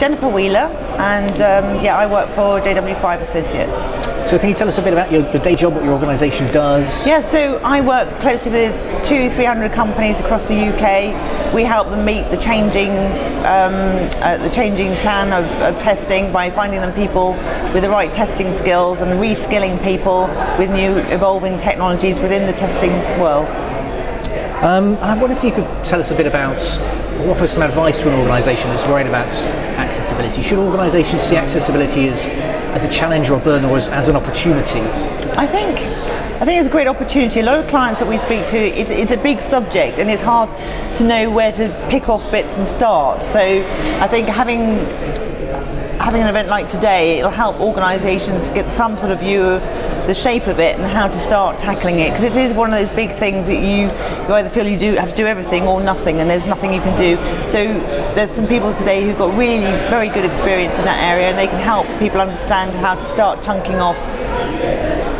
Jennifer Wheeler, and yeah, I work for JW5 Associates. So can you tell us a bit about your day job, what your organisation does? Yeah, so I work closely with 200-300 companies across the UK. We help them meet the changing plan of testing by finding them people with the right testing skills and reskilling people with new evolving technologies within the testing world. I wonder if you could tell us a bit about, offer some advice to an organisation that's worried about accessibility. Should organisations see accessibility as a challenge or a burden, or as an opportunity? I think it's a great opportunity. A lot of clients that we speak to, it's a big subject and it's hard to know where to pick off bits and start. So I think having an event like today, it'll help organisations get some sort of view of the shape of it and how to start tackling it, because it is one of those big things that you either feel you have to do everything or nothing, and there's nothing you can do. So there's some people today who've got really very good experience in that area, and they can help people understand how to start chunking off.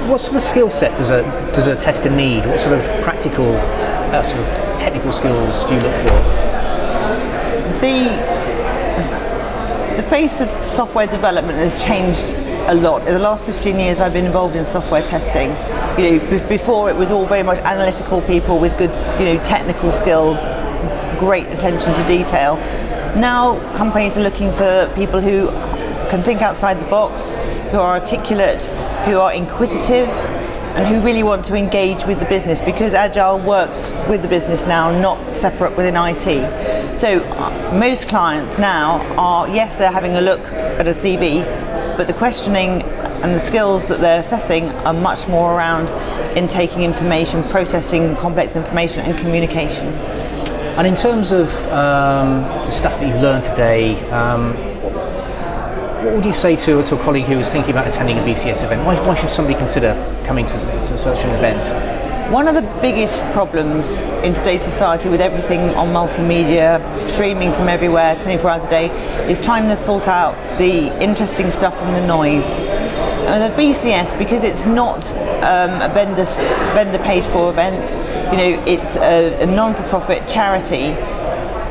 What sort of skill set does a tester need? What sort of practical, sort of technical skills do you look for? The face of software development has changed a lot. In the last 15 years I've been involved in software testing. You know, before it was all very much analytical people with good, technical skills, great attention to detail. Now companies are looking for people who can think outside the box, who are articulate, who are inquisitive, and who really want to engage with the business, because Agile works with the business now, not separate within IT. So most clients now are, yes, they're having a look at a CV, but the questioning and the skills that they're assessing are much more around intaking information, processing complex information, and communication. And in terms of the stuff that you've learned today, what would you say to a colleague who is thinking about attending a BCS event? Why should somebody consider coming to such an event? One of the biggest problems in today's society, with everything on multimedia, streaming from everywhere, 24 hours a day, is trying to sort out the interesting stuff from the noise. And the BCS, because it's not a vendor paid for event, it's a non-for-profit charity.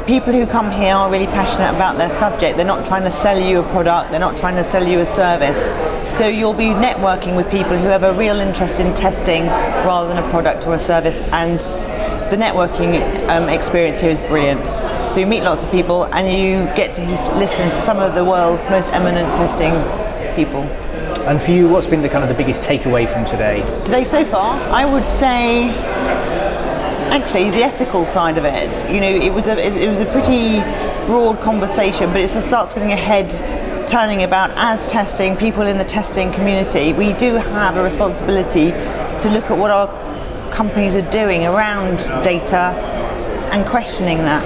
People who come here are really passionate about their subject. They're not trying to sell you a product, they're not trying to sell you a service. So you'll be networking with people who have a real interest in testing rather than a product or a service, and the networking experience here is brilliant. So you meet lots of people and you get to listen to some of the world's most eminent testing people. And for you, what's been the biggest takeaway from today? Today so far, I would say actually the ethical side of it. It was a pretty broad conversation, but it starts getting turning about, as testing people in the testing community, we do have a responsibility to look at what our companies are doing around data and questioning that.